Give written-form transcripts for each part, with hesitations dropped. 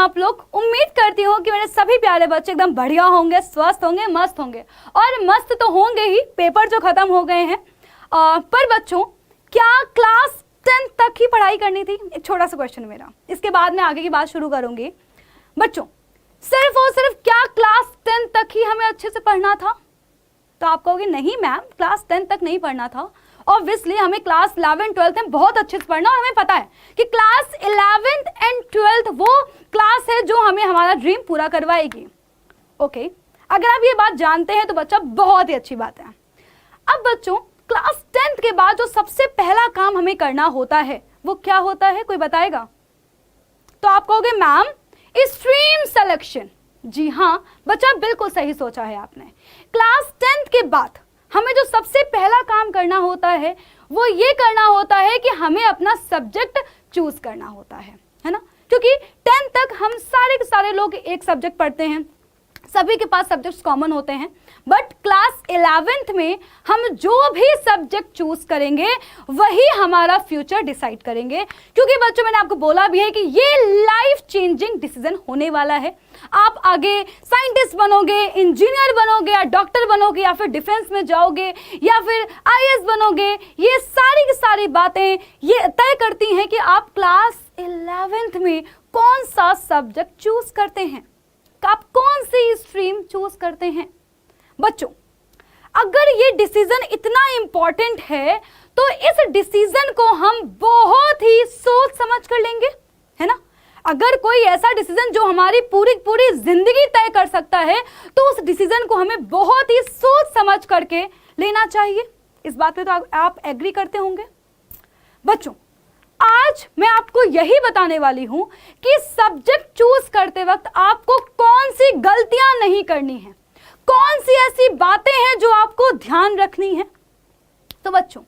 आप लोग? उम्मीद करती हूँ कि मेरे सभी प्यारे बच्चे एकदम बढ़िया होंगे, स्वस्थ होंगे, मस्त होंगे। और मस्त तो होंगे ही, पेपर जो खत्म हो गए हैं। पर बच्चों, क्या क्लास 10 तक ही पढ़ाई करनी थी? एक छोटा सा क्वेश्चन मेरा, इसके बाद मैं आगे की बात शुरू करूंगी। बच्चों, सिर्फ और सिर्फ क्या क्लास 10 तक ही हमें अच्छे से पढ़ना था? तो आप कहोगे नहीं मैम, क्लास 10 तक नहीं पढ़ना था। ऑब्वियसली हमें क्लास 11 12 में बहुत अच्छे से पढ़ना, और हमें पता है कि क्लास 11th एंड 12th वो क्लास है जो हमें हमारा ड्रीम पूरा करवाएगी। ओके, अगर आप ये बात जानते हैं तो बच्चा बहुत ही अच्छी बात है। अब बच्चों, क्लास 10th के बाद जो सबसे पहला काम हमें करना होता है वो क्या होता है, कोई बताएगा? तो आप कहोगे मैम स्ट्रीम सिलेक्शन। जी हाँ बच्चा, बिल्कुल सही सोचा है आपने। क्लास 10th के बाद हमें जो सबसे पहला काम करना होता है वो ये करना होता है कि हमें अपना सब्जेक्ट चूज करना होता है ना? क्योंकि 10th तक हम सारे के सारे लोग एक सब्जेक्ट पढ़ते हैं, सभी के पास सब्जेक्ट्स कॉमन होते हैं। बट क्लास 11th में हम जो भी सब्जेक्ट चूज करेंगे वही हमारा फ्यूचर डिसाइड करेंगे। क्योंकि बच्चों, मैंने आपको बोला भी है कि ये लाइफ चेंजिंग डिसीजन होने वाला है। आप आगे साइंटिस्ट बनोगे, इंजीनियर बनोगे, या डॉक्टर बनोगे, या फिर डिफेंस में जाओगे, या फिर आईएएस बनोगे। ये सारी की सारी बातें ये तय करती हैं कि आप क्लास 11th में कौन सा सब्जेक्ट चूज करते हैं, आप कौन सी स्ट्रीम चूज करते हैं। बच्चों, अगर ये डिसीजन इतना इंपॉर्टेंट है तो इस डिसीजन को हम बहुत ही सोच समझ कर लेंगे, है ना? अगर कोई ऐसा डिसीजन जो हमारी पूरी पूरी जिंदगी तय कर सकता है तो उस डिसीजन को हमें बहुत ही सोच समझ करके लेना चाहिए। इस बात पे तो आप एग्री करते होंगे। बच्चों, आज मैं आपको यही बताने वाली हूं कि सब्जेक्ट चूज करते वक्त आपको कौन सी गलतियां नहीं करनी है, कौन सी ऐसी बातें हैं जो आपको ध्यान रखनी है। तो बच्चों,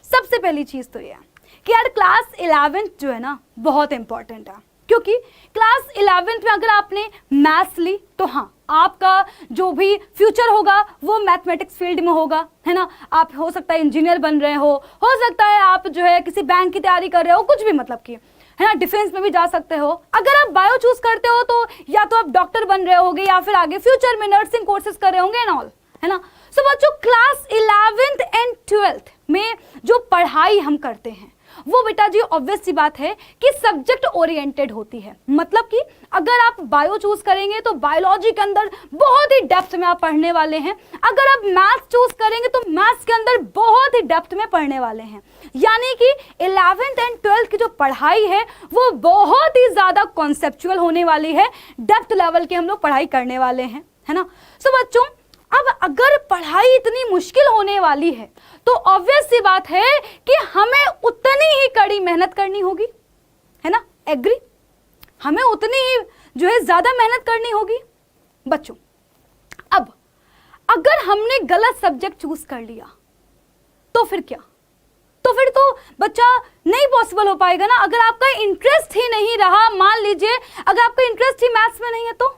सबसे पहली चीज तो यह है कि यार क्लास 11th जो है ना बहुत इंपॉर्टेंट है। क्योंकि क्लास 11th में अगर आपने मैथ्स ली तो हाँ, आपका जो भी फ्यूचर होगा वो मैथमेटिक्स फील्ड में होगा, है ना? आप हो सकता है इंजीनियर बन रहे हो सकता है आप जो है किसी बैंक की तैयारी कर रहे हो, कुछ भी मतलब कि, है ना? डिफेंस में भी जा सकते हो। अगर आप बायो चूज करते हो तो या तो आप डॉक्टर बन रहे होगे या फिर आगे फ्यूचर में नर्सिंग कोर्सेज कर रहे होंगे एंड ऑल, है ना? सो बच्चों, क्लास 11th एंड 12th में जो पढ़ाई हम करते हैं वो बेटा जी ऑब्वियस सी बात है कि सब्जेक्ट ओरिएंटेड होती है। मतलब कि अगर आप बायो चूज करेंगे तो बायोलॉजी के अंदर बहुत ही डेप्थ में आप पढ़ने वाले हैं। अगर आप मैथ्स चूज करेंगे तो मैथ्स के अंदर बहुत ही डेप्थ में पढ़ने वाले हैं। यानी कि 11th एंड 12th की जो पढ़ाई है वो बहुत ही ज्यादा कॉन्सेप्चुअल होने वाली है, डेप्थ लेवल की हम लोग पढ़ाई करने वाले हैं, है ना? सो बच्चों, अब अगर पढ़ाई इतनी मुश्किल होने वाली है तो ऑब्वियस सी बात है कि हमें उतनी ही कड़ी मेहनत करनी होगी, है ना? एग्री? हमें उतनी ही जो है ज्यादा मेहनत करनी होगी। बच्चों, अब अगर हमने गलत सब्जेक्ट चूज कर लिया तो फिर क्या? तो फिर तो बच्चा नहीं पॉसिबल हो पाएगा ना। अगर आपका इंटरेस्ट ही नहीं रहा, मान लीजिए अगर आपका इंटरेस्ट ही मैथ्स में नहीं है तो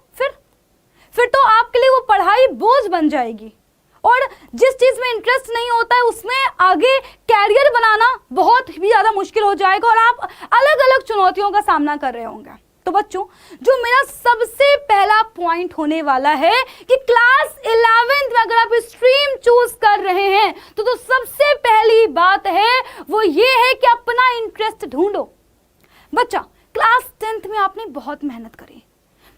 फिर तो आपके लिए वो पढ़ाई बोझ बन जाएगी। और जिस चीज में इंटरेस्ट नहीं होता है उसमें आगे कैरियर बनाना बहुत ही ज्यादा मुश्किल हो जाएगा और आप अलग अलग चुनौतियों का सामना कर रहे होंगे। तो बच्चों, जो मेरा सबसे पहला पॉइंट होने वाला है कि क्लास 11th में अगर आप स्ट्रीम चूज कर रहे हैं तो सबसे पहली बात है वो ये है कि अपना इंटरेस्ट ढूंढो। बच्चा, क्लास 10th में आपने बहुत मेहनत करी,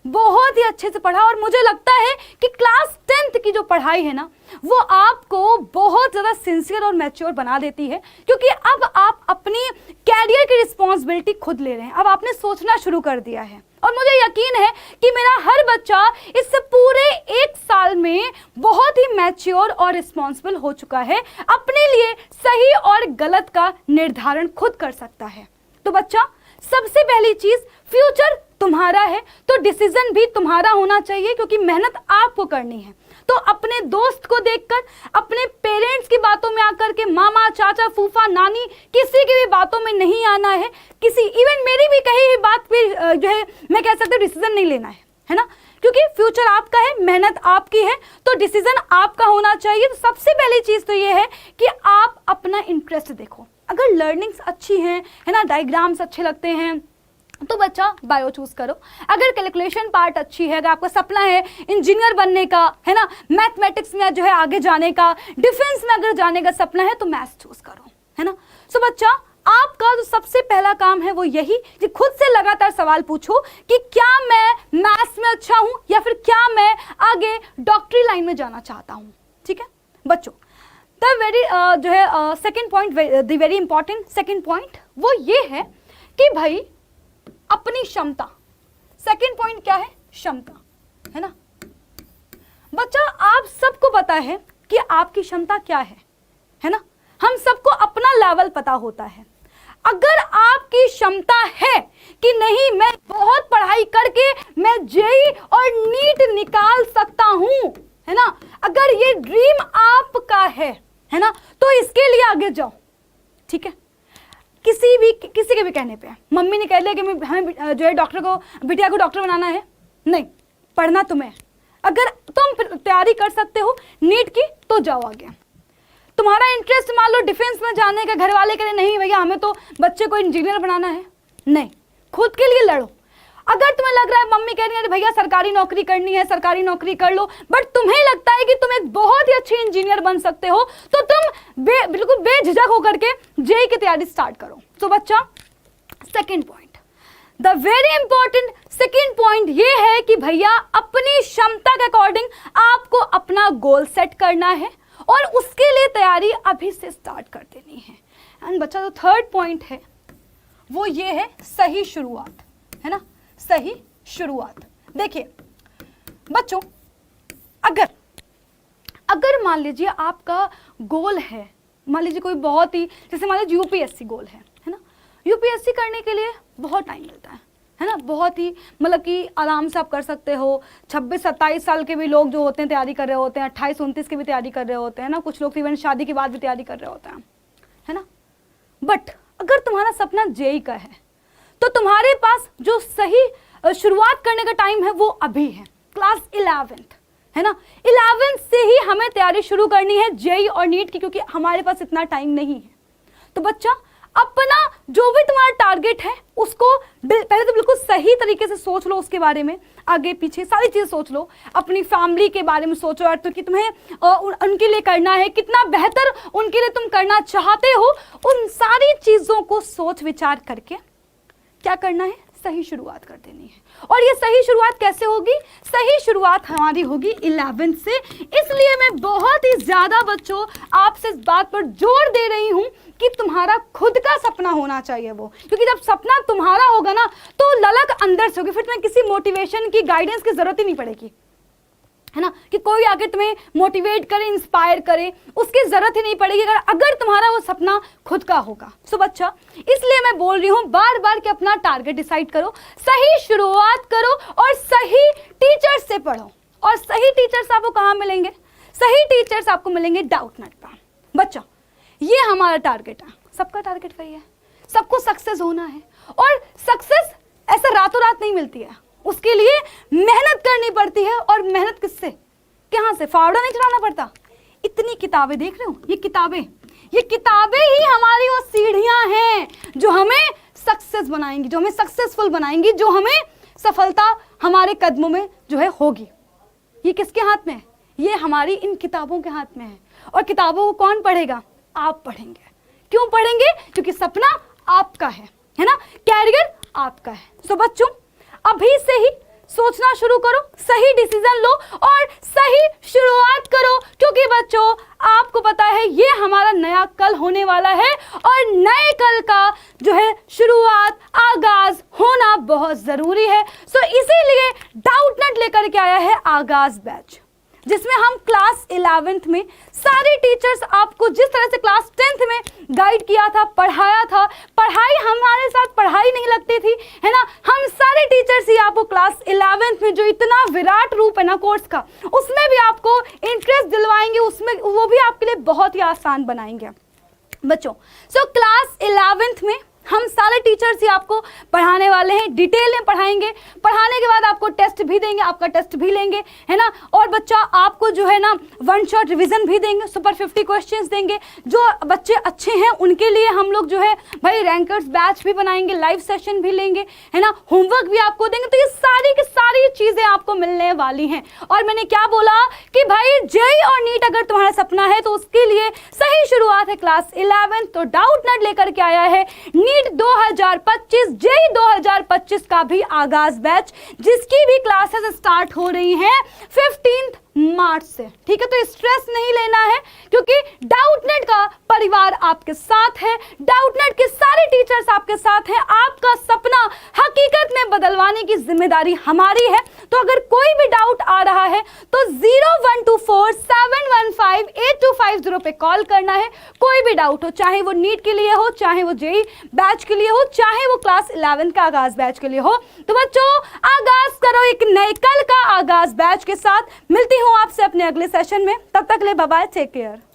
बहुत ही अच्छे से पढ़ा, और मुझे लगता है कि क्लास 10th की जो पढ़ाई है ना वो आपको बहुत ज़्यादा सिंसियर और मैच्योर बना देती है। क्योंकि अब आप अपनी कैरियर की रिस्पॉन्सिबिलिटी खुद ले रहे हैं, अब आपने सोचना शुरू कर दिया है। और मुझे यकीन है कि मेरा हर बच्चा इस पूरे 1 साल में बहुत ही मैच्योर और रिस्पॉन्सिबल हो चुका है, अपने लिए सही और गलत का निर्धारण खुद कर सकता है। तो बच्चा, सबसे पहली चीज, फ्यूचर तुम्हारा है तो डिसीजन भी तुम्हारा होना चाहिए, क्योंकि मेहनत आपको करनी है। तो अपने दोस्त को देखकर, अपने पेरेंट्स की बातों में आकर के, मामा, चाचा, फूफा, नानी, किसी की भी बातों में नहीं आना है। इवन मेरी भी कही हुई बात पे जो है मैं कह सकती हूँ डिसीजन नहीं लेना है ना? क्योंकि फ्यूचर आपका है, मेहनत आपकी है, तो डिसीजन आपका होना चाहिए। तो सबसे पहली चीज तो ये है कि आप अपना इंटरेस्ट देखो। अगर लर्निंग्स अच्छी हैं, है ना, डायग्राम्स अच्छे लगते हैं, तो बच्चा बायो चूज करो। अगर कैलकुलेशन पार्ट अच्छी है, अगर आपका सपना है इंजीनियर बनने का, है ना, मैथमेटिक्स में जो है आगे जाने का, डिफेंस में अगर जाने का सपना है तो मैथ्स चूज करो, है ना। सो बच्चा आपका जो सबसे पहला काम है वो यही कि खुद से लगातार सवाल पूछो कि क्या मैं मैथ्स में अच्छा हूं या फिर क्या मैं आगे डॉक्टरी लाइन में जाना चाहता हूं। ठीक है बच्चों, द वेरी जो है second point, the very important second point वो ये है कि भाई अपनी क्षमता। सेकंड पॉइंट क्या है? क्षमता, है ना। बच्चा आप सबको पता है कि आपकी क्षमता क्या है ना। हम सबको अपना लेवल पता होता है। अगर आपकी क्षमता है कि नहीं मैं बहुत पढ़ाई करके मैं जेई और नीट निकाल सकता हूं, है ना, अगर ये ड्रीम आपका है ना, तो इसके लिए आगे जाओ। ठीक है, किसी के भी कहने पे मम्मी ने कह दिया कि हमें जो है डॉक्टर को, बिटिया को डॉक्टर बनाना है, नहीं पढ़ना तुम्हें। अगर तुम तैयारी कर सकते हो नीट की तो जाओ आगे। तुम्हारा इंटरेस्ट मान लो डिफेंस में जाने का, घर वाले कह रहे नहीं भैया हमें तो बच्चे को इंजीनियर बनाना है, नहीं, खुद के लिए लड़ो। अगर तुम्हें लग रहा है मम्मी कह रही है भैया सरकारी नौकरी करनी है, सरकारी नौकरी कर लो, बट तुम्हें लगता है कि तुम एक बहुत ही अच्छी इंजीनियर बन सकते हो, तो तुम बिल्कुल बेझिझक होकर के जेई की तैयारी स्टार्ट करो। तो बच्चा second point, the very important second point ये है कि भैया अपनी क्षमता के अकॉर्डिंग आपको अपना गोल सेट करना है और उसके लिए तैयारी अभी से स्टार्ट कर देनी है। एंड बच्चा जो थर्ड पॉइंट है वो ये है सही शुरुआत, है ना, सही शुरुआत। देखिए बच्चों, अगर मान लीजिए आपका गोल है, मान लीजिए कोई बहुत ही, जैसे मान लीजिए यूपीएससी गोल है ना, यूपीएससी करने के लिए बहुत टाइम मिलता है ना, बहुत ही मतलब कि आराम से आप कर सकते हो। 26-27 साल के भी लोग जो होते हैं तैयारी कर रहे होते हैं, 28-29 की भी तैयारी कर रहे होते हैं ना, कुछ लोग इवन शादी के बाद भी तैयारी कर रहे होते हैं, है ना। बट अगर तुम्हारा सपना जेई का है तो तुम्हारे पास जो सही शुरुआत करने का टाइम है वो अभी है, क्लास 11th, है ना। 11th से ही हमें तैयारी शुरू करनी है जेई और नीट की, क्योंकि हमारे पास इतना टाइम नहीं है। तो बच्चा अपना जो भी तुम्हारा टारगेट है उसको पहले तो बिल्कुल सही तरीके से सोच लो, उसके बारे में आगे पीछे सारी चीज़ सोच लो, अपनी फैमिली के बारे में सोचो यार, तो कि तुम्हें उनके लिए करना है, कितना बेहतर उनके लिए तुम करना चाहते हो, उन सारी चीज़ों को सोच विचार करके क्या करना है, सही शुरुआत कर देनी है। और ये सही शुरुआत कैसे होगी? सही शुरुआत हमारी होगी 11th से। इसलिए मैं बहुत ही ज्यादा बच्चों आपसे इस बात पर जोर दे रही हूं कि तुम्हारा खुद का सपना होना चाहिए वो, क्योंकि जब सपना तुम्हारा होगा ना तो ललक अंदर से होगी, फिर तुम्हें किसी मोटिवेशन की, गाइडेंस की जरूरत ही नहीं पड़ेगी, है ना, कि कोई आके तुम्हें मोटिवेट करे, इंस्पायर करे, उसकी जरूरत ही नहीं पड़ेगी अगर तुम्हारा वो सपना खुद का होगा। सो बच्चा इसलिए मैं बोल रही हूं बार बार कि अपना टारगेट डिसाइड करो, सही शुरुआत करो और सही टीचर से पढ़ो। और सही टीचर्स आपको कहाँ मिलेंगे? सही टीचर्स आपको मिलेंगे डाउटनेट पर। बच्चा ये हमारा टारगेट है, सबका टारगेट वही है, सबको सक्सेस होना है। और सक्सेस ऐसा रातों रात नहीं मिलती है, उसके लिए मेहनत करनी पड़ती है। और मेहनत किससे, कहां से? फावड़ा नहीं चढ़ाना पड़ता। इतनी किताबें देख रहे हो, ये किताबें ही हमारी वो सीढ़ियां हैं जो हमें सक्सेस बनाएंगी, जो हमें सक्सेसफुल बनाएंगी, जो हमें सफलता हमारे कदमों में जो है होगी। ये किसके हाथ में है? ये हमारी इन किताबों के हाथ में है। और किताबों को कौन पढ़ेगा? आप पढ़ेंगे। क्यों पढ़ेंगे? क्योंकि सपना आपका है ना, कैरियर आपका है। सो बच्चों अभी से ही सोचना शुरू करो, सही डिसीजन लो और सही शुरुआत करो, क्योंकि बच्चों आपको पता है ये हमारा नया कल होने वाला है और नए कल का जो है शुरुआत, आगाज होना बहुत जरूरी है। सो इसीलिए डाउटनेट लेकर के आया है आगाज बैच, जिसमें हम क्लास 11th में सारे टीचर्स आपको जिस तरह से क्लास 10th में गाइड किया था, पढ़ाया था, पढ़ाई हमारे साथ पढ़ाई नहीं लगती थी, है ना, हम सारे टीचर्स ही आपको क्लास 11th में जो इतना विराट रूप है ना कोर्स का, उसमें भी आपको इंटरेस्ट दिलवाएंगे, उसमें वो भी आपके लिए बहुत ही आसान बनाएंगे बच्चों। सो क्लास 11th में हम सारे टीचर्स ही आपको पढ़ाने वाले हैं, डिटेल में पढ़ाएंगे। पढ़ाने के बाद आपको टेस्ट भी देंगे, आपका टेस्ट भी लेंगे, है ना। और बच्चा आपको जो है ना वन शॉट रिवीजन भी देंगे, सुपर 50 क्वेश्चंस देंगे। जो बच्चे अच्छे हैं उनके लिए हम लोग जो है भाई रैंकर्स बैच भी बनाएंगे, लाइव सेशन भी लेंगे, है ना, होमवर्क भी आपको देंगे। तो ये सारी की सारी चीजें आपको मिलने वाली हैं। और मैंने क्या बोला कि भाई जेईई और नीट अगर तुम्हारा सपना है तो उसके लिए सही शुरुआत है क्लास 11। तो डाउटनेट लेकर के आया है नीट 2025, जेईई 2025 का भी आगाज बैच, जिसकी भी क्लासेस स्टार्ट हो रही हैं 15 मार्च से। ठीक है, तो स्ट्रेस नहीं लेना है क्योंकि डाउटनेट का परिवार आपके साथ है, डाउटनेट के सारे टीचर्स आपके साथ हैं। आपका सपना हकीकत में बदलवाने की जिम्मेदारी हमारी है। तो अगर कोई भी डाउट आ रहा है तो 0124-715-8250 पे कॉल करना है। कोई भी डाउट हो, चाहे वो नीट के लिए हो, चाहे वो जेईई बैच के लिए हो, चाहे वो क्लास 11 का आगाज बैच के लिए हो। तो बच्चों आगाज करो एक नए कल का आगाज बैच के साथ। मिलती हूँ आपसे अपने अगले सेशन में, तब तक ले बाय बाय, टेक केयर।